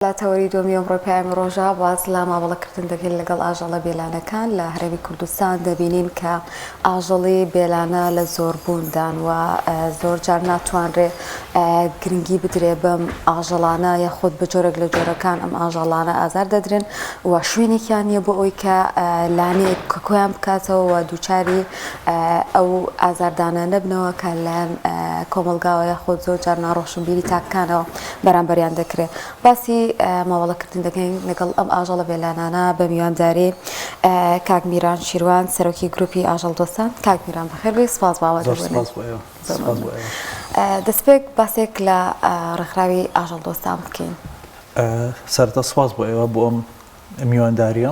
لا توريد يوم ڕۆپای ڕۆژە باز لە مامەڵەکردن دەکەین لەگەڵ ئاژەڵە بێلانەکان لە هەرێمی کوردستان دەبینین کە ئاژەڵی بێلانە لە زۆربووندان و زۆر جار ناتوانرێ گرنگی بدرێ بەم ئاژەڵانە یاخود بە جۆرێک لە جۆرەکان ئەم ئاژەڵانە ئازار دەدرێن و شوێنێکیان نییە بۆ ئەوی کە لانەیەک کە کۆیان بکاتەوە و دووچاری ئەو ئازاردانە نەبنەوە کە لایەن کۆمەلگاوە یاخود زۆر جار ناڕۆشنبیری تاکانەوە بەرامبەریان دەکرێت. باسی ماوەڵەکردن دەکەین لەگەڵ ئەم ئاژەڵە بێلانانە بە میوانداری کاک میران شیروان سەرۆکی گروپی ئاژەڵ دۆستان. کاک میران بەخێر بێ، سپاس بابەت دەستپێک باسێک لە ڕێکخراوی ئاژەڵ دۆستان بکەین. سەرەتا سپاس بۆ ئێوە بۆ ئەم میوانداریە.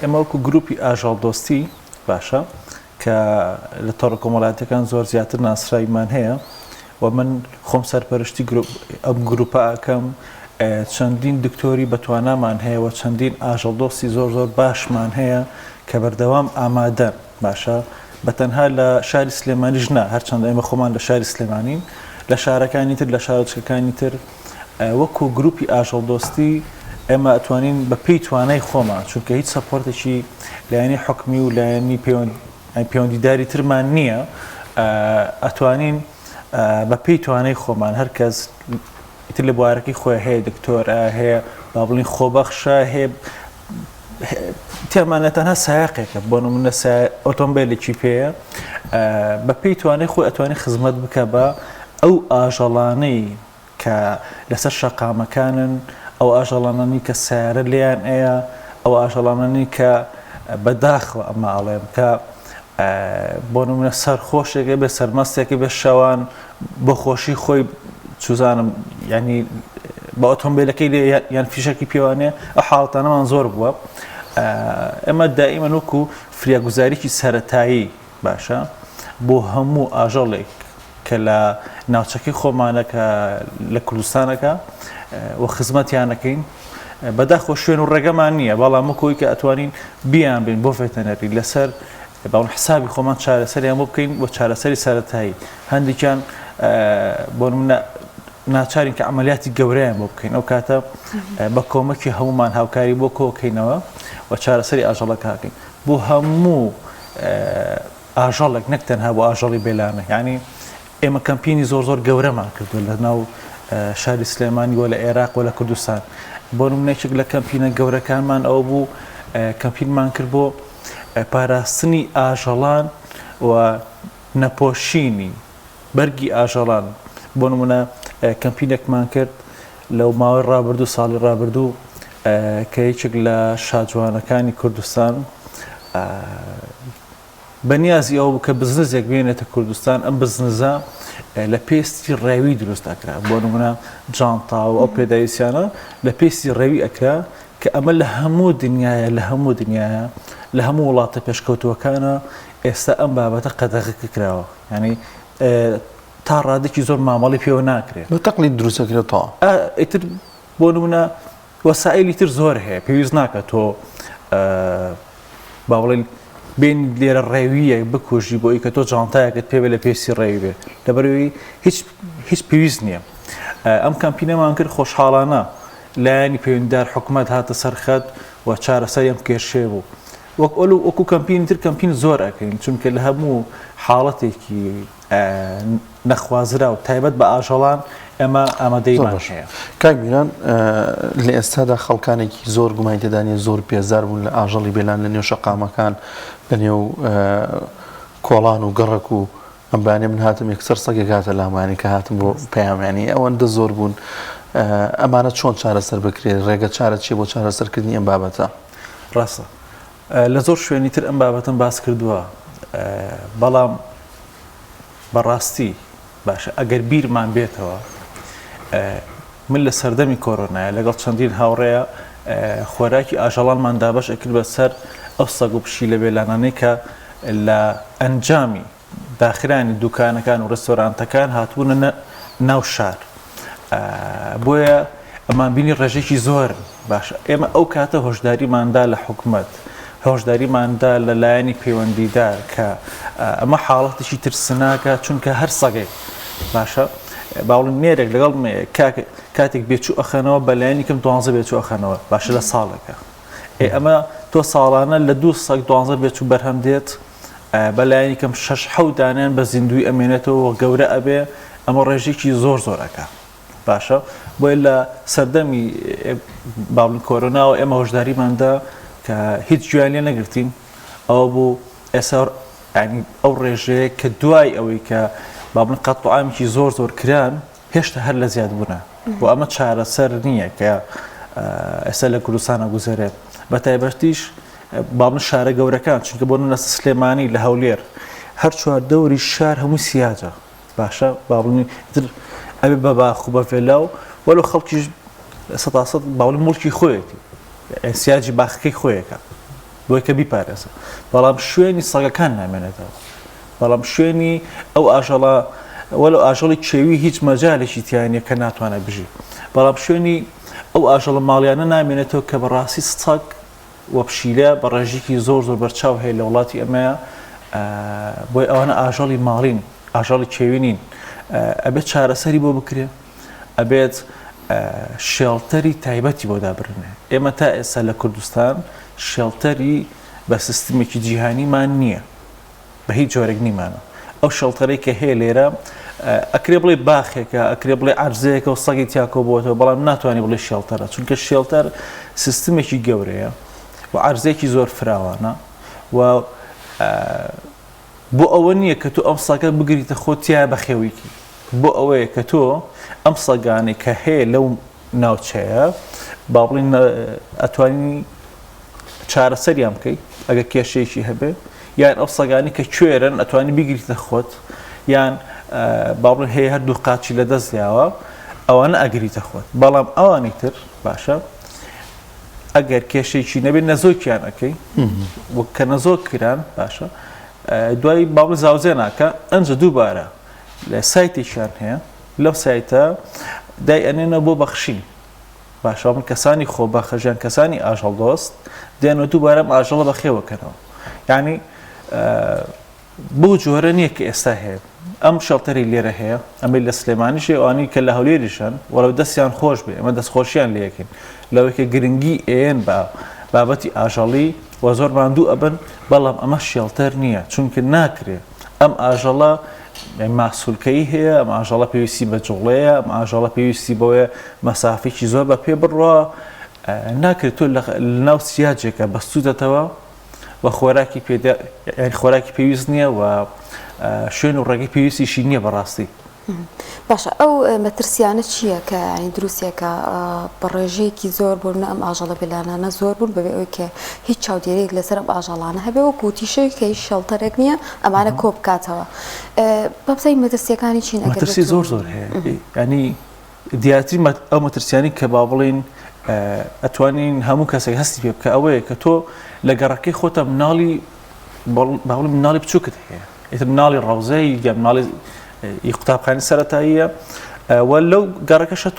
ئێمە وەکو گروپی ئاژەڵ دۆستی باشە کە لە تۆڕە کۆمەڵایەتیەکان زۆر زیاتر ناسراییمان هەیە و من خۆم سەرپەرشتی ئەم گروپە ئەکەم. چەندین دکتۆری بەتوانامان هەیە و چەندین ئاژەڵ دۆستی زۆر باشمان هەیە کە بەردەوام ئامادەن باشە بەتەنها لە شاری سلێمانیش نا، هەرچەندە ئێمە خۆمان لە شاری سلێمانین، لە شارەکانی تر لە شارۆچکەکانی تر وەکو گروپی ئاژەڵ دۆستی ئێمە ئەتوانین بە پێی توانای خۆمان، چونکە هیچ سەپۆرتێکی لایەنی حکومی و لایەنی پەیوەندیداری ترمان نییە، ئەتوانین بە پێی توانای خۆمان هەر کەس ئیتر لە بوارەکەی خۆی هەیە دکتۆرە هەیە با بڵین خۆبەخشە هەیە تێمانەتەنها سایقێکە بۆ نمونە ئۆتۆمبیلێکی پێەیە بە پێی توانای خۆی ئەتوانێت خزمەت بکە بە ئەو ئاژەڵانەی کە لەسەر شەقامەکانن، ئەو ئاژەڵانانی کە سیارە لێیان ئەیە، ئەو ئاژەڵانانی کە بەداخەوە ئەماڵێم کە بۆ نمونە سەرخۆشێکە بێ سەرمەستێکی بێ شەوان بۆ خۆشی خۆی چوزانم ینی بە ئۆتۆمبیلەکەی لێ یان فیشەکی پێوانەیە ئەو حاڵەتانەمان زۆر بووە. ئێمە دائیمەن وەکو فریاگوزاریی سەرەتایی باشە بۆ هەموو ئاژەڵێک کە لە ناوچەکەی خۆمانەکە لە کوردستانەکە و خزمەتیانەکەین بەداخۆ شوێن و ڕێگەمان نییە، بەڵام وەکۆی کە ئەتوانین بیان بین بۆ ڤێتەنەری لەسەر باون حسابی خۆمان چارەسەریان بۆ بکەین بۆ چارەسەری سەرەتایی. هەندێکیان بۆ نمونە ناچارین کە عملیاتی گەورەیان بۆ بکەین، ئەو کاتە بە کۆمەکی هەمومان هاوکاری بۆ کۆکەینەوە و چارەسەری ئاژەڵەکەکەین بۆ هەموو ئاژەڵێک، نەک تەنها بۆ ئاژەڵی بێلانە. یعنی ئێمە کەمپینی زۆر گەورەمان کردو لە ناو شاری سلێمانی و لە عێراق و لە کوردستان. بۆ نمونەیەک لە کەمپینە گەورەکانمان ئەو بوو کەمپینمان کرد بۆ پاراستنی ئاژەڵان و نەپۆشینی بەرگی ئاژەڵان. بۆ نمونە کەمپینێکمان کرد لەو ماوەی ڕابردوو ساڵی ڕابردوو کە یەکێک لە شاجوانەکانی کوردستان بەنیازی ئەو کە بزنسێک بێنێتە کوردستان، ئەم بزنسە لە پێستی ڕێوی دروست ئەکرا. بۆ نمونە جانتا و ئەو پێداویستیانە لە پێستی ڕێوی ئەکرا کە ئەمە لە هەموو دنیاە لە هەموو وڵاتە پێشکەوتووەکانە ئێستا ئەم بابەتە قەدەغە کراوە. ینی تا ڕادێکی زۆر مامەڵی پێوە ناکرێت بە تەقلید دروستەکرێتەوە. ئیتر بۆ نمونە وەسائلی تر زۆر هەیە، پێویست ناکە تۆ با بڵێن بین لێرە ڕێویە بکوژی بۆ ئەوی کە تۆ جانتایەکەت پێوێ لە پێستی ڕێوی بێ، لەبەرەوەی هیچ پێویست نییە. ئەم کەمپینەمان کرد خۆشحاڵانە، لایەنی پەیوەندیدار حکوومەت هاتە سەرخەت و چارەسەریەم کێشێ بوو. وەکو کەمپینی تر کەمپین زۆر ئەکەین، چونکە لە هەموو حاڵەتێکی نەخوازرا و تایبەت بە ئاژەڵان ئەمە ئامادەیمان هەیە. کاک میران، لە ئێستادا خەڵکانێکی زۆر گومانی تێدانێ زۆر پێزار بوون لە ئاژەڵی بێلان لە نێو شەقامەکان، لە نێو کۆڵان و گەڕک و ئەمبانێ من هاتم یەکسەر سەگێک هاتە لامانی کە هاتم بۆ پەیامانی ئەوەندە زۆر بوون. ئەمانە چۆن چارەسەر بکرێت؟ ڕێگە چارە چیە بۆ چارەسەرکردنی ئەم بابەتە؟ ڕاستە لە زۆر شوێنی تر ئەم بابەتم باس کردووە، بەڵام بەڕاستی باشە ئەگەر بیرمان بێتەوە من لە سەردەمی کۆرۆنایە لەگەڵ چەندین هاوڕێیە خۆراکی ئاژەڵانمان دابەش ئەکرد بەسەر ئەو سەگ و پشی لە بێلانانەی کە لە ئەنجامی داخرانی دوکانەکان و ڕێستۆرانتەکان هاتبوونە ناو شار. بۆیە ئەمان بینی ڕێژێکی زۆر باشە. ئێمە ئەو کاتە هۆشداریماندا لە حکوومەت، هۆشداریماندا لە لایەنی پەیوەندیدار کە ئەمە حاڵەتێکی ترسناکە، چونکە هەر سەگێک باشە باوڵین نێرێک لەگەڵ کاتێک بێچوو ئەخەنەوە بەلایانی کەم 12 بێچوو ئەخەنەوە باشە لە ساڵێکە ئەمە تۆ ساڵانە لە 2 سەگ 12 بێچوو بەرهەم دێت بەلایانی کەم 6 دانیان بە زیندوی ئەمێنێتەوە گەورە ئەبێ ئەمە ڕێژێکی زۆرەکە باشە بۆیە لە سەردەمی باڵین کۆرۆناوە ئێمە هۆشداریماندا کە هیچ گویان لێ نەگرتین ئەوە بوو ئێستا ئەو ڕێژەیە کە دوای ئەوەی کە بابن قەتعامێکی زۆر کران هێشتا هەر لە زیاد بوونە بۆ ئەمە چارەسەر نییە کە ئێستا لە کوردستانە گوزارێت بە تایبەتیش بابن شارە گەورەکان چونکە بۆ نە سلێمانی لە هەولێر هەر چوار دەوری شار هەموو سیاجە باشە بابڵنی تر ئەبێ بە باخ و بە فێلاو وەلو خەڵکیش 100% باوڵی مڵکی خۆیەتی سیاجی باخەکەی خۆیەکە بۆی کە بیپارێزە بەڵام شوێنی سەگەکان نامێنێتەوە بەڵام شوێنی ئەو ئاژەڵە وەلو ئاژەڵی کێوی هیچ مەجالێکی تیانە کە ناتوانێت بژی بەڵام شوێنی ئەو ئاژەڵە ماڵیانە نامێنێتەوە کە بەڕاستی سەگ وە پشیلە بە ڕێژێکی زۆر بەرچاو هەیە لە وڵاتی ئەمەیە بۆی ئەوانە ئاژەڵی ماڵین ئاژەڵی کێوینین ئەبێت چارەسەری بۆ بکرێ ئەبێت شێڵتەری تایبەتی بۆ دابرنێ ئێمە تا ئێستا لە کوردستان شێڵتەری بە سیستمێکی جیهانیمان نییە بە هیچ جۆرێک نیمانە ئەو شەڵتەرەی کە هەیە لێرە ئەکرێ بڵێ باخێکە ئەکرێ بڵێ عەرزەیەکە و سەگی تیاکۆ بۆتەوە بەڵام ناتوانانی بڵێ شێڵتەرە چونکە شێڵتەر سیستمێکی گەورەیە و عەرزەیەکی زۆر فراوانە و بۆ ئەوە نییە کە تۆ ئەم سەگە بگریتە خۆتیە بە خێویکی بۆ ئەوەیە کە تۆ ئەم سەگانی کە هەیە لەو ناوچەیە با بڵین ئەتوانی چارەسەریان بکەیت ئەگە کێشەیەکی هەبێ یان ئەو سەگانی کە کوێرن ئەتوانی بیگریتە خۆت یان باڵێن هەیە هەردوو قاچی لە دەستیاوە ئەوانە ئەگریتە خۆت بەڵام ئەوانی تر باشە ئەگەر کێشەیەکی نەبێت نەزۆکیان ئەەکەی وەک کە نەزۆک کران باشە دوای باڵی زاوزێ ناکە ئەنجە دووبارە لە سایتێکیان هەیە لەو سایتە دای ئەنێنە بۆ بەخشین باشە من کەسانی خۆ بەخەژیان کەسانی ئاژەڵ دۆست دێنەوە دووبارەم ئاژەڵە بەخێوەکەنەوە یعنی بۆ جۆرە نییە کە ئێستا هەیە ئەم شەڵتەری لێرە هەیە ئەمەی لە سلێمانیشی ئەوانی کە لە هەولێریشان وەڵەو دەستیان خۆش بێ ئەمە دەستخۆشییان لەکەین لەوەیکە گرنگی ئێن بە بابەتی ئاژەڵی و زۆر ماندوو ئەبن بەڵام ئەمە شێڵتەر نییە چونکە ناکرێ ئەم ئاژەڵە ماسوولکەی هەیە ئەم ئاژەڵە پێویستی بە جوڵەیە ئەم ئاژەڵە پێویستی بۆیە مەسافێکی زۆر بە پێ بڕوە ناکرێت تۆ لە ناو سیاجێکە بەستوودەتەوە و خۆراکی پێویست نییە و شوێن و ڕێگەی پێویستیشی نییە بەڕاستی باشە ئەو مەترسیانە چییە کە ینی دروستێکە بە ڕێژەیەکی زۆر بوون ئەم ئاژەڵە بێلانانە زۆر بوون بەبێ ئەوی کە هیچ چاودێرەیەک لەسەر ئەم ئاژەڵانە هەبێ و گوتیشەی کە هیچ شەڵتەرێک نییە ئەمانە کۆ بکاتەوە بەبزای مەترسیەکانی چین مەترسی زۆر هەیە ینی دیاتری ئەو مەترسیانی کە با بڵین ئەتوانین هەموو کەسێک هەستی پێ بکە ئەوەیە کە تۆ لە گەڕەکەی خۆتە مناڵی باڵی مناڵی بچووکت هەیە ئیتر مناڵی ڕەوزەی یا مناڵی قوتابخانەی سەرەتاییە و لەو گەڕەکەشە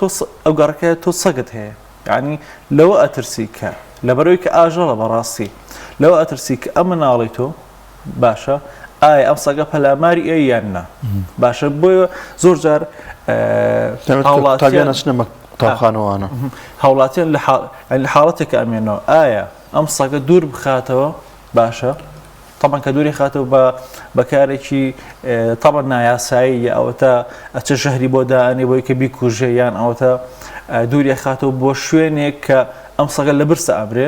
ئەو گەڕەکە تۆ سەگت هەیە یعنی لەوە ئەترسی کە لەبەرەوەی کە ئاژەڵە بەڕاستی لەوە ئەترسی کە ئەم مناڵی تۆ باشە ئایا ئەم سەگە پەلاماری ئەی یان نا باشە بۆیە زۆر جار هاوڵاتیانەچنەمە قوتابخانەوانە هاوڵاتیان لە حاڵەتێکە ئەمێنەوە ئایا ئەم سەگە دوور بخاتەوە باشە طبعا کە دووری خاتەوە بە بەکارێکی طبعا نایاسایی ئەوەتە ئەچە ژەهری بۆ دائنێ بۆی کە بیکوژێ یان ئەوەتە دووری خاتەوە بۆ شوێنێک کە ئەم سەگە لە برسە ئەبرێ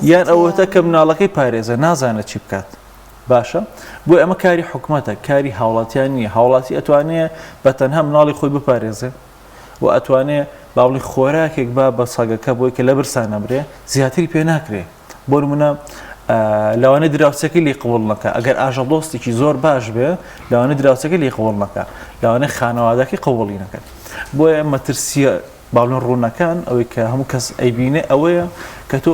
یان ئەوەتە کە مناڵەکەی پارێزە نازانێت چی بکات باشە بۆ ئەمە کاری حکومەتە کاری هاوڵاتیان نییە هاوڵاتی ئەتوانێت بە تەنها مناڵی خۆی بپارێزێ و ئەتوانێت باوڵی خۆراکێک بە سەگەکە بۆی کە لە برسان ئەبرێ زیاتری پێ ناکرێ بۆ نمونە لەوانە دراوسەکەی لی قوڵ نەکە ئەگەر ئاژەڵ دۆستێکی زۆر باش بێ لەوانە دراوسەکەی لی قوڵ نەکە لەوانە خانەوادەکەی قوڵی نەکەن بۆیە مەترسیە باڵێن ڕوونەکان ئەوەی کە هەموو کەس ئەیبینێ ئەوەیە کە تۆ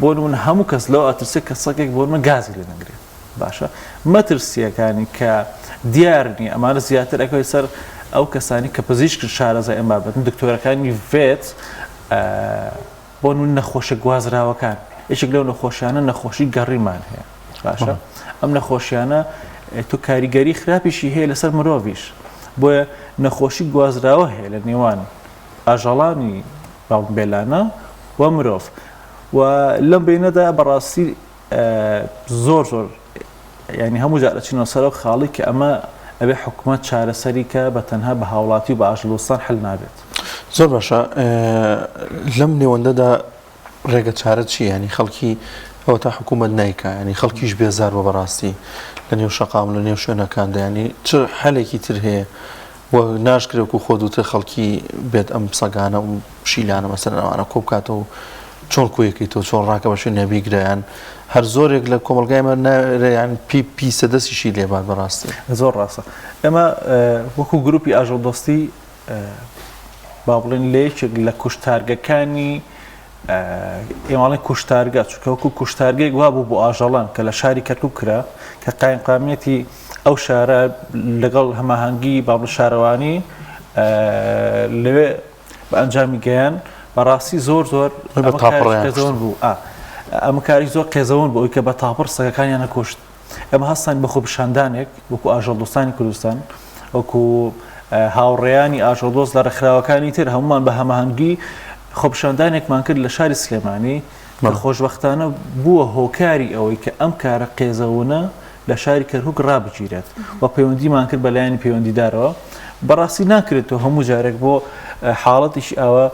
بۆ نمونە هەموو کەس لەو ئەترسێت کە سەگێک بۆ من گازی لێ نەگرێت باشە مەترسیەکانی کە دیارنی ئەمانە زیاتر ئەکەوێت سەر ئەو کەسانی کە پزیشکن شارەزای ئەم بابەتن دکتۆرەکانی ڤێت بۆ نەخۆشە گوازراوەکان یەکێک لەو نەخۆشیانە نەخۆشی گەڕیمان هەیە باشە ئەم نەخۆشیانە تو کاریگەری خراپیشی هەیە لەسەر مرۆڤیش بۆیە نەخۆشی گوازراوە هەیە لە نێوان ئاژەڵانی باڵم بێلانە و مرۆڤ و لەم بینەدا بەڕاستی زۆر ینی هەموو جار ئەچینەوە سەرەوە خاڵی کە ئەمە ئەبێ حکوومەت چارەسەری کە بە تەنها بە هاوڵاتی و بە ئاژەڵوستان حل نابێت. زۆر باشە لەم نێوەندەدا ڕێگە چارە چی ینی خەڵکی ئەوە تا حکوومەت نیکە ینی خەڵکیش بێزار بە بەڕاستی لە نێو شەقام لە نێو شوێنەکاندا ینی چ هەلێکی تر هەیە و ناشکرێک و خۆ دوتر خەڵکی بێت ئەم سەگانە و شیلانە مەسەرەوانە کۆ بکاتەوە چۆن کۆیەکەی تۆ چۆن ڕاکە بە شوێن نەبیگرایان هەر زۆرێک لە کۆمەلگایمە یان پی سەدەسیشی لێبات بەڕاستی زۆر ڕاستە ئێمە وەکو گروپی ئاژەڵ دۆستی با بڵێن لەیەکێک لە کوشتارگەکانی ئێماڵی کوشتارگە چکەوەکو کوشتارگەیەک وا بوو بۆ ئاژەڵان کە لە شاری کەرکوب کرا کە قایمقامەتی ئەو شارە لەگەڵ هەماهەنگی بابل شارەوانی لەوێ بە ئەنجامی گەیان بەڕاستی زۆر قێزەون بوو ئەمە کاری زۆر قێزەون بۆ ئەوی کە بە تاپڕ سەگەکانیان نەکۆشت ئەمە هەستان بە خۆپیشاندانێک وەکو ئاژەڵدۆستانی کوردستان وەکو هاوڕێیانی ئاژەڵدۆست لە ڕێکخراوەکانی تر هەمومان بە هەماهەنگی خۆپیشاندانێکمان کرد لە شاری سلێمانی کە خۆشبەختانە بووە هۆکاری ئەوەی کە ئەم کارە قێزەونە لە شاری کەرکووک ڕابگیرێت و پەیوەندیمان کرد بە لایەنی پەیوەندیدارەوە بەڕاستی ناکرێتەوە هەموو جارێک بۆ حاڵەتیش ئەوە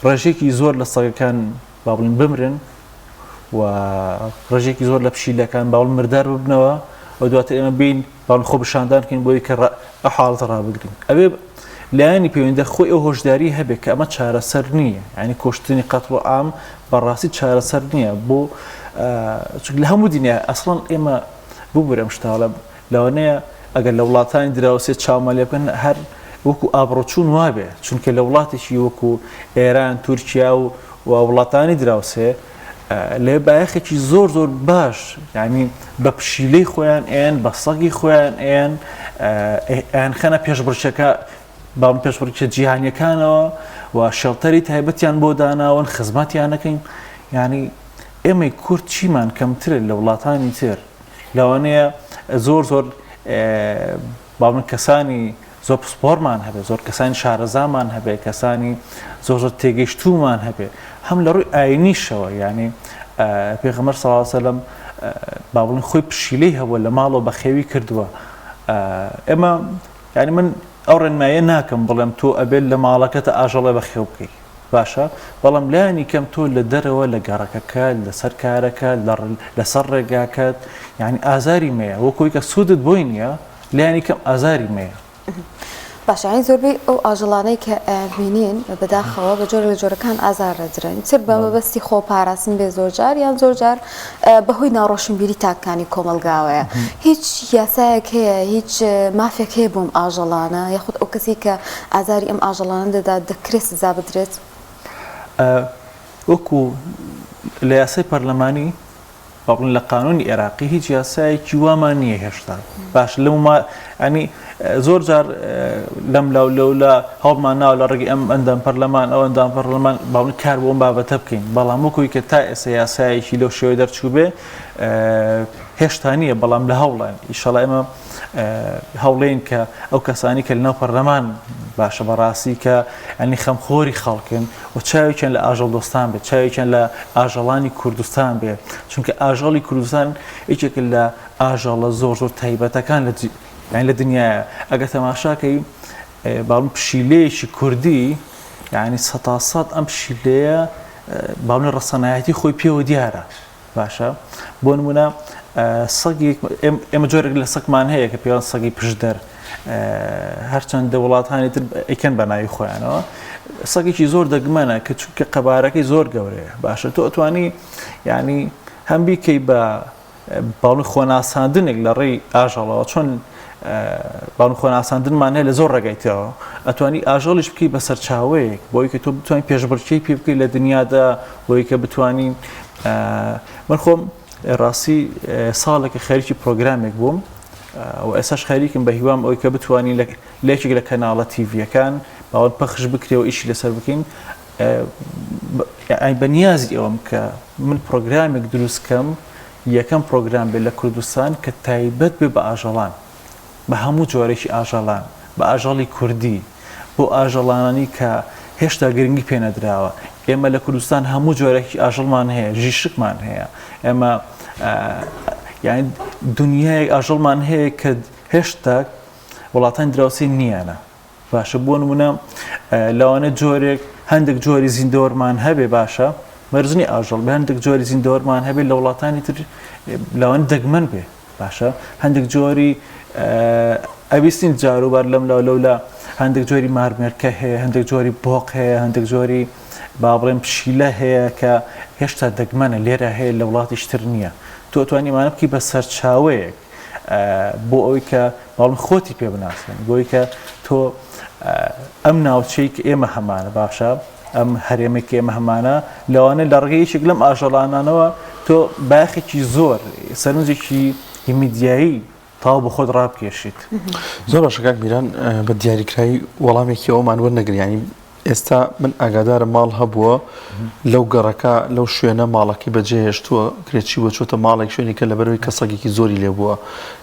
ڕێژێکی زۆر لە سەگەکان با بڵێن بمرن و ڕێژێکی زۆر لە پشیلەکان باوڵ مردار ببنەوە و دواتر ئێمە بین باڵ خۆپیشاندانکەین بۆی کە ئەو حاڵەتە ڕابگرین ئەوێ لایەنی پەیوەندیدار خۆی ئەو هۆشداری هەبێت کە ئەمە چارەسەر نییە ینی کۆشتنی قەتڵ و عام بەڕاستی چارەسەر نییە بۆ لە هەموو دنیا ئەسڵەن ئێمە ببورم شتاڵە لەوانەیە ئەگەر لە وڵاتانی دراوسێت چاومەلێ بکەن هەر وەکو ئابڕۆچوون وابێ چونکە لە وڵاتێکی وەکو ئێران تورکیا و وڵاتانی دراوسێ لێ بایەخێکی زۆر باش ینی بە پشیلەی خۆیان ئێن بە سەگی خۆیان ئێن خەنە پێشبڕچەکە باڵم پێشبڕچە جیهانیەکانەوە و شەڵتەری تایبەتیان بۆ داناون خزمەتیان نەکەین ینی ئێمەی کورد چیمان کەمترە لە وڵاتانی تر لەوانەیە زۆر باڵم کەسانی زۆر پسپۆرمان هەبێ زۆر کەسانی شارەزامان هەبێ کەسانی زۆر تێگەیشتومان هەبێ هەم لە ڕووی ئاینیشەوە ینی پێغەمبەر صلی الله علیه و سلم با بڵێن خۆی پشیلەی هەبووە لە ماڵەوە بەخێوی کردووە ئێمە ینی من ئەو ڕێنمایە ناکەم بڵێم تۆ ئەبێت لە ماڵەکەتە ئاژەڵێ بەخێو بکەی باشە بەڵام لایەنی کەم تۆ لە دەرەوە لە گەڕەکەکەت لەسەر کارەکەت لەسەر ڕێگاکەت ینی ئازاری مەیە وەکوی کە سوودت بۆی نییە لایەنی کەم ئازاری مەیە باشعین زۆربەی ئەو ئاژەڵانەی کە بینین بەداخەوە بە جۆرە لە جۆرەکان ئازار ڕێدرن چر بە مەبەستی خۆپاراستن بێ زۆرجار یان زۆرجار بەهۆی ناڕۆشنبیری تاکانی کۆمەلگاوەیە هیچ یاسایەک هەیە هیچ مافێک هەیە بۆم ئاژەڵانە یاخود ئەو کەسی کە ئازاری ئەم ئاژەڵانە دەدا دەکرێت سزا بدرێت وەکو لە یاسای پەرلەمانی باڵن لە قانونی عێراقی هیچ یاسایەکی وامان نییە هێشتا باش لەمە ئەنی زۆر جار لەم لەولە هەڵمان ناو لە ڕێگەی ئەم ئەندام پەرلەمان ئەو ئەندام پەرلەمان باڵن کار بۆ ئەم بابەتە بکەین بەڵام وەکوی کە تا ئێستا یاسایەکی لەو شێوەی دەرچوو بێ هێشتا نییە بەڵام لە هەوڵان ئیشەڵا ئێمە هەوڵێن کە ئەو کەسانی کە لەناو پەرلەمان باشە بەڕاستی کە ئەنی خەمخۆری خەڵکن و چاوێکیان لە ئاژەڵ دۆستان بێت چاوێکیان لە ئاژەڵانی کوردستان بێت چونکە ئاژەڵی کوردستان یەکێک لە ئاژەڵە زۆر تایبەتەکان یعنی لە دنیاە ئەگە تەماشاکەی باڵم پشیلەیەکی کوردی یعنی سەتاسەد ئەم پشیلەیە باڵم ڕەسەنایەتی خۆی پێوە دیارە باشە بۆ نمونە سەگی ئێمە جۆرێک لە سەگمان هەیە کە پێیان سەگی پشدەر هەرچەندە وڵاتانی تر ئەیکەن بە ناوی خۆیانەوە سەگێکی زۆر دەگمەنە کە چونکە قەبارەکەی زۆر گەورەیە باشە تۆ ئەتوانی ینی هەم بیکەی بە باڵی خۆناساندنێک لە ڕێی ئاژەڵەوە چۆن باڵی خۆناساندنمان هەیە لە زۆر ڕێگایتەوە ئەتوانی ئاژەڵیش بکەی بە سەرچاوەیەک بۆی کە تۆ بتوانین پێشبڕکێی پێ بکەی لە دنیادا بۆی کە بتوانین من خۆم ڕاستی ساڵێکە خەریکی پرۆگرامێک بووم و ئێساش خەریکم بە هیوام ئەوەی کە بتوانین لێکێک لە کەناڵە تیڤیەکان باوەڕ پەخش بکرێ و ئیشی لەسەر بکەین بە نیازی ئەوم کە من پرۆگرامێک دروستکەم یەکەم پرۆگرام بێت لە کوردستان کە تایبەت بێ بە ئاژەڵان بە هەموو جۆرەی ئاژەڵان بە ئاژەڵی کوردی بۆ ئاژەڵانانی کە هێشتا گرنگی پێ نەدراوە. ئێمە لە کوردستان هەموو جۆرەی ئاژەڵمان هەیە، ژیشکمان هەیە، ئێمە یعنی دنیای ئاژەڵمان هەیە کە هێشتا وڵاتان دراوسی نییانە. باشە بۆ نمونە لەوانە جۆرێک هەندێک جۆری زیندۆرمان هەبێ باشە مەرزنی ئاژەڵ بە هەندێک جۆری زیندۆرمان هەبێ لە وڵاتانی تر لەوانە دەگمەن بێ باشە هەندێک جۆری ئەویستین جاروبار لەم لەولە هەندێک جۆری مارمێرکە هەیە، هەندێک جۆری بۆق هەیە، هەندێک جۆری با بڵێم پشیلە هەیە کە هێشتا دەگمەنە لێرە هەیە لە وڵاتیشتر نییە. تۆ توانیمانە بکەی بە سەرچاوەیەک بۆ ئەوی کە باڵم خۆتی پێ بناسن بۆی کە تۆ ئەم ناوچەی کە ئێمە هەمانە باشە ئەم هەرێمێک ئێمە هەمانە لەوانە لە ڕێگەیەکێک لەم ئاژەڵانانەوە تۆ باخێکی زۆر سەرنجێکی میدیایی تاو بە خۆت ڕابکێشیت. زۆر باشە کاک میران بە دیاریکراوی وەڵامێکی ئەومان وەرنەگریانی ئێستا من ئاگادارە ماڵ هەبووە لەو گەڕەکە لەو شوێنە ماڵەکەی بەجێهێشتووە کرێکی بۆ چۆتە ماڵێک شوێنی کە لەبەرەوەی کەسەگێکی زۆری لێ بووە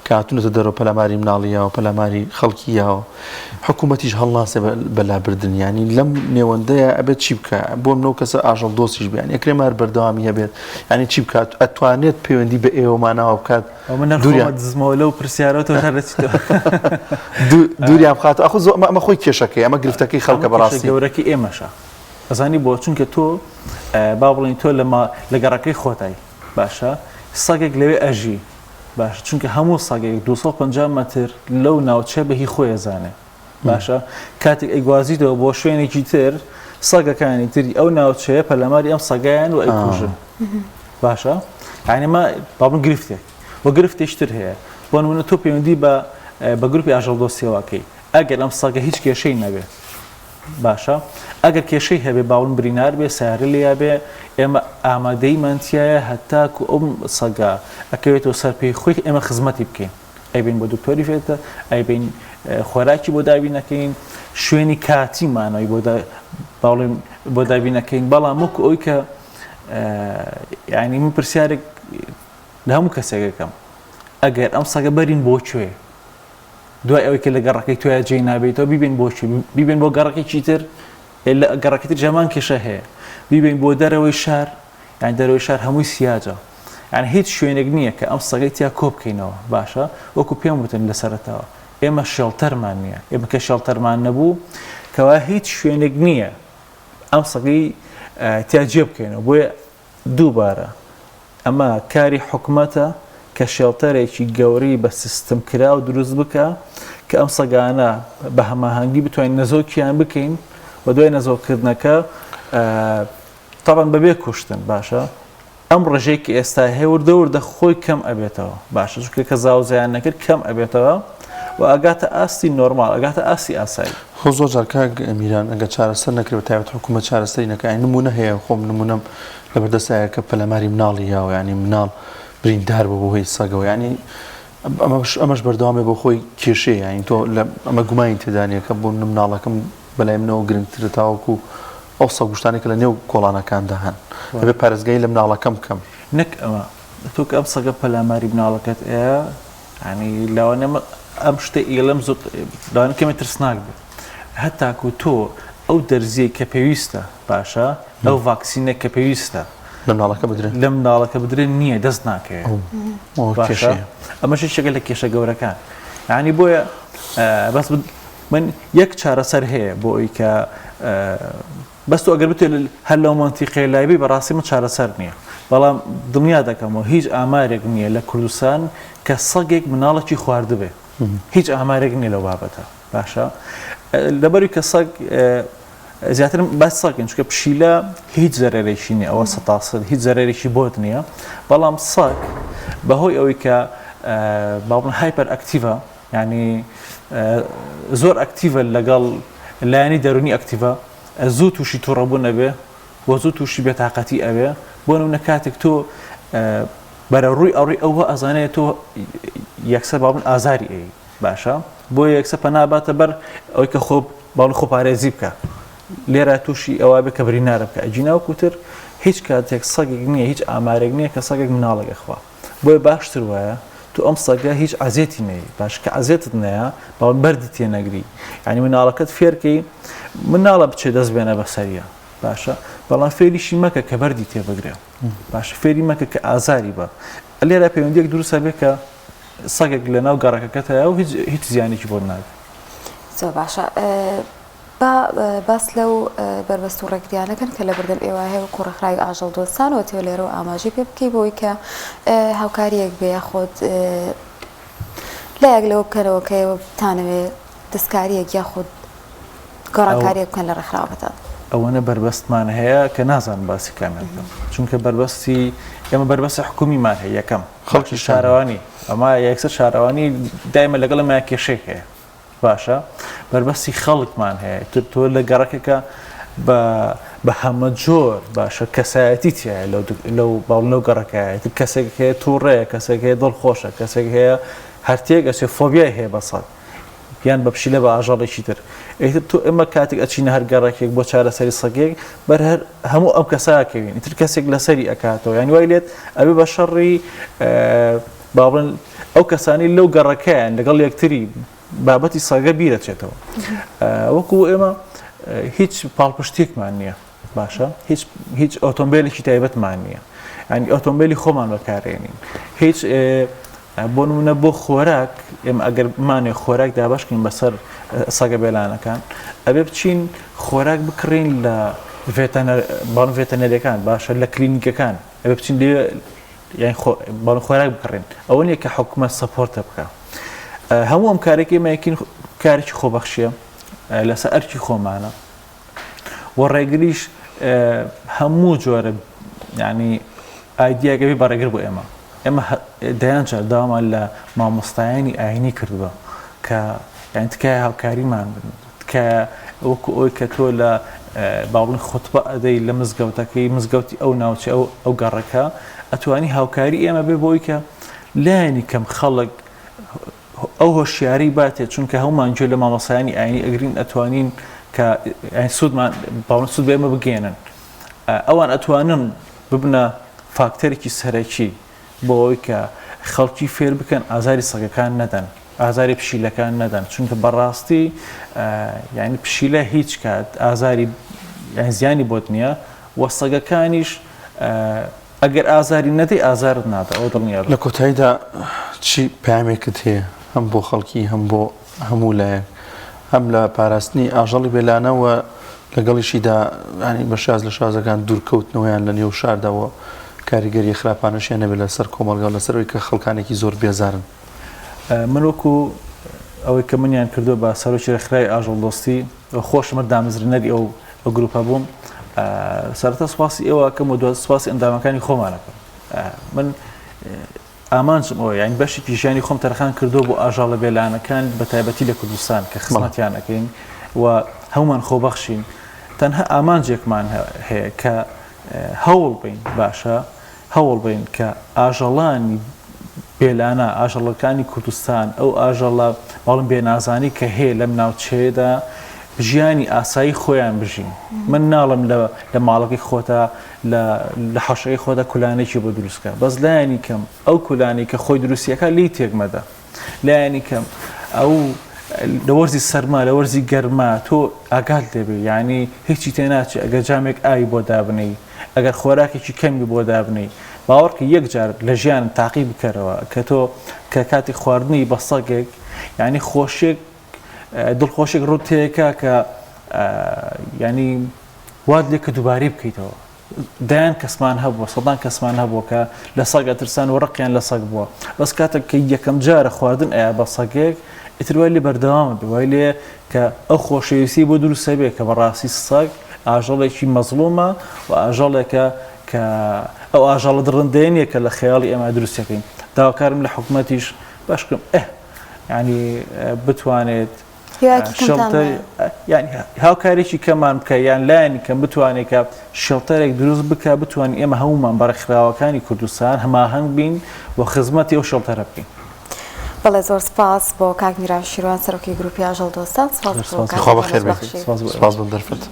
کە هاتوونەتە دەرەوە پەلاماری مناڵیەوە پەلاماری خەڵکییەوە حکوومەتیش هەڵناسێ بەلابردن ینی لەم نێوەندەیە ئەبێت چی بکە بۆ منەوە کەسە ئاژەڵ دۆستیش بیان یەکرێ مار بەردەوامی هەبێت ینی چی بکات ئەتوانێت پەیوەندی بە ئێوەمانەوە بکات دزمەوە لەو پرسیارەوە هەرچیتەوە دووریان بخات ئەخ ئەمە خۆی کێشەکەی ئەمە گرفتەکەی خەڵکە بەڕاستی گەورەکی ئێمەشە ئەزانی بۆ چونکە تۆ با بڵین تۆ لە گەڕەکەی خۆتایی باشە سەگێک لەوێ ئەژی باش چونکە هەموو سەگێک 250 مەتر لەو ناوچە بەهی خۆی ئەزانێ باشە کاتێک ئەیگوازیتەوە بۆ شوێنێکی تر سەگەکانی تری ئەو ناوچەیە پەلاماری ئەم سەگایان و ئەیکوژن باشە یعنیمە بابن گرفتێک بۆ گرفتێشتر هەیە بۆ نمونە تۆ پەیوەندی بە گروپی ئاژەڵ دۆستیەوەکەی ئەگەر ئەم سەگە هیچ کێشەی نەبێت باشە ئەگەر کێشەی هەبێ باون برینار بێ سیارە لێیا بێ ئێمە ئامادەی مانتیایە هەتاکو ئەم سەگا ئەکەوێتەوە سەر پێی خۆی ئێمە خزمەتی بکەین ئەیبین بۆ دکتۆری فێتە ئەیبین خۆراکی بۆ دابینەکەین شوێنی کاتیمانەوەی بۆ دابینەکەین بەڵام وەکو ئەوی کە یعنی من پرسیارێک لە هەموو کەسێکەکەم ئەگەر ئەم سەگە بەرین بۆ کوێ دوای ئەوەی کە لە گەڕەکەی توای جێی نابێتەوە بیبین بۆچی بیبین بۆ گەڕەکەی تر لە گەڕەکەی تر ژەمان کێشە هەیە بیبین بۆ دەرەوەی شار یان دەرەوەی شار هەمووی سیاجە یان هیچ شوێنێک نییە کە ئەم سەگەی تیا کۆ بکەینەوە باشە وەکو پێم وتن لە سەرەتەوە ئێمە شێڵتەرمان نییە ئێمە کە شێڵتەرمان نەبوو کەوا هیچ شوێنێک نییە ئەم سەگەی تیا جێ بکەینەوە بۆیە دووبارە ئەمە کاری حکومەتە کە شێڵتەرێکی گەوری بە سیستم کرا و دروست بکە کە ئەم سەگانە بە هەماهەنگی بتوانین نەزۆکیان بکەین و دوای نەزۆکردنەکە تەڕەن بەبێ کوشتن باشە ئەم ڕژەی کە ئێستا هەیە وردە خۆی کەم ئەبێتەوە باشە چونکە کە زاوزیان نەکرد کەم ئەبێتەوە و ئەگاتە ئاستی نۆرمال ئەگاتە ئاستی ئاسایی خۆ زۆر جار کاک میران ئەگە چارەسەر نەکرێت تایبەت حکوومەت چارەسەری نەکەی نمونە هەیە خۆم نمونەم لەبەردەستایە کە پەلاماری مناڵی یاوە ینی مناڵ بریندار بۆ هۆی سەگەوە ینی ئەمەش بەردەوامێ بۆ خۆی کێشەیە ینی تۆ ئەمە گومانی تێدانیە کە بۆ مناڵەکەم بەلای منەوە گرنگترە تاوەکو ئەو سەگوشتانێک لە نێو کۆڵانەکاندا هەن ئەبێ پارێزگای لە مناڵەکەم بکەم نەک ئەمە تۆ کە ئەم سەگە پەلاماری مناڵەکەت ئەیە ینی لاوانە ئەم شتە ئێڵەم زۆر لاوانە کەمە ترسناک بێت هەتاکو تۆ ئەو دەرزیە کە پێویستە باشە ئەو ڤاکسینە کە پێویستە لە مناڵەکە بدرێن لە مناڵەکە بدرێن نییە دەست ناکەوێت ئەمەش شەکە لە کێشە گەورەکان یعنی بۆیە بەس من یەک چارەسەر هەیە بۆ ئەوی کە بەس تۆ ئەگەر بتوێت هەر لەو مەنتیقەی لایبی بەڕاستی من چارەسەر نییە بەڵام دڵنیا دەکەمەوە هیچ ئامارێک نییە لە کوردستان کە سەگێک مناڵێکی خواردبێ هیچ ئامارێک نییە لەو بابەتە باشە لەبەروی کە سەگ زیاتر باس ساکن چونکە پشیلە هیچ زەرێکی نییە ئەوە 100% هیچ زەرێکی بۆت نییە بەڵام ساک بەهۆی ئەوەی کە باڵن هایپەر ئەکتیڤە ینی زۆر ئەکتیڤە لەگەڵ لایەنی دەرونی ئەکتیڤە زوو تووشی تووڕەبوون ئەبێ بۆ زوو تووشی بێتاقەتی ئەوێ بۆ نمونە کاتێک تۆ بەرە ڕووی ئەوڕی ئەوە ئەزانەیە تۆ یەکسەر باڵن ئازاری ئەی باشە بۆ یەکسەر پەناباتە بەر ئەوەی کە خۆ باڵن خۆپارێزی بکە لێرە تووشی ئەوە بێ کە برینارە بکە ئەجیناوکوتر هیچ کاتێک سەگێک نییە هیچ ئامارێک نییە کە سەگێک مناڵێک خوا بۆیە باشتر وایە تو ئەم سەگە هیچ عزیێتی نەیە باش کە عزیێتت نەیە باوەڕ بەردی تێنەگری ینی مناڵەکەت فێرکەی مناڵە بچێ دەست بێنە بەسەریە باشە بەڵام فێریشی مەکە کە بەردی تێبگرێ باشە فێری مەکە کە ئازاری بە لێرە پەیوەندیەک دروستە بێت کە سەگێک لە ناو گەڕەکەکەتەیە و هیچ زیانێکی بۆ ناگێت. زۆر باشە باس لەو بربەست و ڕێکدیانەکەن کە لە بەردەم ئێوە هەیە و کوڕەخراوی ئاژەڵ دۆستانەوە تێ لێرە و ئاماژی پێ بکەی بۆی کە هاوکاریەک بێ خۆت لایەک لەوە بکەرەوە کە ئێوە بتانەوێت دەستکاریەک یاخود گەڕانکاریەک بکەن لە ڕێکخراوەکەتان. ئەوەنە بربەستمان هەیە کە نازان باسی کامل بکەم چونکە بربەستی ئێمە بربەستی حکومیمان هەیە یەکەم خەڵکی شارەوانی ئەمە یەکسەر شارەوانی دایمە لەگەڵ ئەمە کێشەیەک هەیە باشە بربەستی خەڵکمان هەیە تۆ لە گەڕەکێکە بە هەمە جۆر باشە کەسایەتی تایە لەو باڵنەو گەڕەکەیە کەسێک هەیە تووڕەیە کەسێک هەیە دڵخۆشە کەسێک هەیە هەرتێک ئەسێ فۆبیای هەیە بەسەد یان بە پشیلە بە ئاژەڵێکی تر ئیتر تۆ ئێمە کاتێک ئەچینە هەر گەڕێکێک بۆ چارەسەری سەگێک بەر هەموو ئەم کەساکەوین ئیتر کەسێک لەسەری ئەکاتەوە یانی وای لێت ئەبێ بە شەڕی با بڵێن ئەو کەسانی لەو گەڕەکەیان لەگەڵ یەکتری بابەتی سەگە بیرەچێتەوە وەکو ئێمە هیچ پاڵپشتێکمان نییە باشە هیچ ئۆتۆمبیلێکی تایبەتمان نییە ینی ئۆتۆمبیلی خۆمان بەکارێنین هیچ بۆ نمونە بۆ خۆراک ئێمە ئەگەر مانێ خۆراک دابشکین بەسەر سەگە بێلانەکان ئەبێ بچین خۆراک بکڕین لە باڵ ڤێتەنەریەکان باشە لە کلینیکەکان ئەبێ بچین باڵ خۆراک بکڕین ئەوە نیە کە حکوومەت سەپۆرتە بکە هەموو ئەم کارێکی ئێمەیەکین کارێکی خۆبەخشیە لەسەر ئەرکی خۆمانە و ڕێگریش هەموو جۆرە ینی ئایدیاگەوی بەڕێگر بۆ ئێمە دەیانجار داوامان لە مامۆستایانی ئاینی کردووە کە یان تکایە هاوکاریمان کە وەکو ئەوی کە تۆ لە باڵن خوتبە ئەدەی لە مزگەوتەکەی مزگەوتی ئەو ناوچە ئەو گەڕەکە ئەتوانی هاوکاری ئێمە بێ بۆی کە لایەنی کەم خەڵک ئەو هۆشیاری باتێت چونکە هەمومان گوێ لە مامۆستایانی ئاینی ئەگرین ئەتوانین کە سوودمان باڵن سوود بە ئێمە بگێنن ئەوان ئەتوانن ببنە فاکتەرێکی سەرەکی بۆ ئەوی کە خەڵکی فێر بکەن ئازاری سەگەکان نەدەن ئازاری پشیلەکان نەدەن چونکە بەڕاستی یعنی پشیلە هیچ کات ئازاری زیانی بۆت نییە وە سەگەکانیش ئەگەر ئازاری نەدەی ئازارت نادە ئەو دڵنییا لە کۆتاییدا چی پامێکت هەیە هەم بۆ خەڵکی هەم بۆ هەموو لایەک هەم لە پاراستنی ئاژەڵی بێلانەوە لەگەڵیشیدا ینی بە شاز لە شازەکان دوورکەوتنەوەیان لە نێو شارداوە کاریگەری خراپانەشیان نەبێت لەسەر کۆمەلگا لەسەرەوەی کە خەڵکانێکی زۆر بێزارن من وەکو ئەوەی کە منیان کردووە بە سەرۆکی ڕێکخراوی ئاژەڵ دۆستی خۆشمە دامەزرێنەری ئەو گروپە بووم سەرەتا سوپاسی ئێوە کەم و دوای سوپاسی ئەندامەکانی خۆمانەکەم من ئامانجم ئەوە یانی بەشێکی ژیانی خۆم تەرخان کردووە بۆ ئاژەڵە بێلانەکان بە تایبەتی لە کوردستان کە خزمەتیان ئەەکەین و هەمومان خۆبەخشین تەنها ئامانجێکمان هەیە کە هەوڵ بین باشە هەوڵ بین کە ئاژەڵانی بێلانە ئاژەڵەکانی کوردستان ئەو ئاژەڵە باڵم بێنازانی کە هەیە لەم ناوچەیەدا ژیانی ئاسایی خۆیان بژین من ناڵم لە ماڵەکەی خۆتە لە حەشەکەی خۆدا کولانێکی بۆ دروستکە بەس لایەنی کەم ئەو کولانی کە خۆی دروستیەکە لی تێکمەدە لایەنی کەم ئەو لە وەرزی سەرما لە وەرزی گەرما تۆ ئاگات دەبێ یعنی هیچی تێناچێ ئەگەر جامێک ئاوی بۆ دابنەی ئەگەر خۆراکێکی کەمی بۆ دابنەی باوەڕکە یەکجار لە ژیان تاقی بکەرەوە کە تۆ کە کاتی خواردنی بە سەگێک یعنی خۆشێک دڵخۆشێک ڕوتەیەکە کە ینی واد لێ کە دووبارەی بکەیتەوە دایان کەسمان هەبووە سەدان کەسمان هەبووە کە لە سەگە ترسان و ڕقیان لە سەگ بووە بەس کاتێک کە یەکەم جارە خواردن ئەیە بە سەگێک ئیتر وای لێ بەردەوامە بێ وای لێ کە ئەو خۆشەویستی بۆ دروستە بێ کە بەڕاستی سەگ ئاژەڵێکی مەزڵومە و ئاژەڵێکە کە ئەو ئاژەڵە دڕندێنیە کە لە خەیاڵی ئێمە دروستەکەین داواکارم لە حکوومەتیش باشکەم ینی بتوانێت هاوکارێکی کەمان بکە یان لایەنی کەم بتوانێت کە شێڵتەرێک دروست بکە بتوانین ئێمە هەمومان بەڕێکخراوەکانی کوردستان هەماهەنگ بین و خزمەتی ئەو شێڵتەرە بکەین. بەڵێ زۆر سپاس بۆ کاک میران شیروان سەرۆکی گروپی ئاژەڵ دۆستان سپاس بۆ خوا بەخێر بێت سپاس بۆ دەرفەت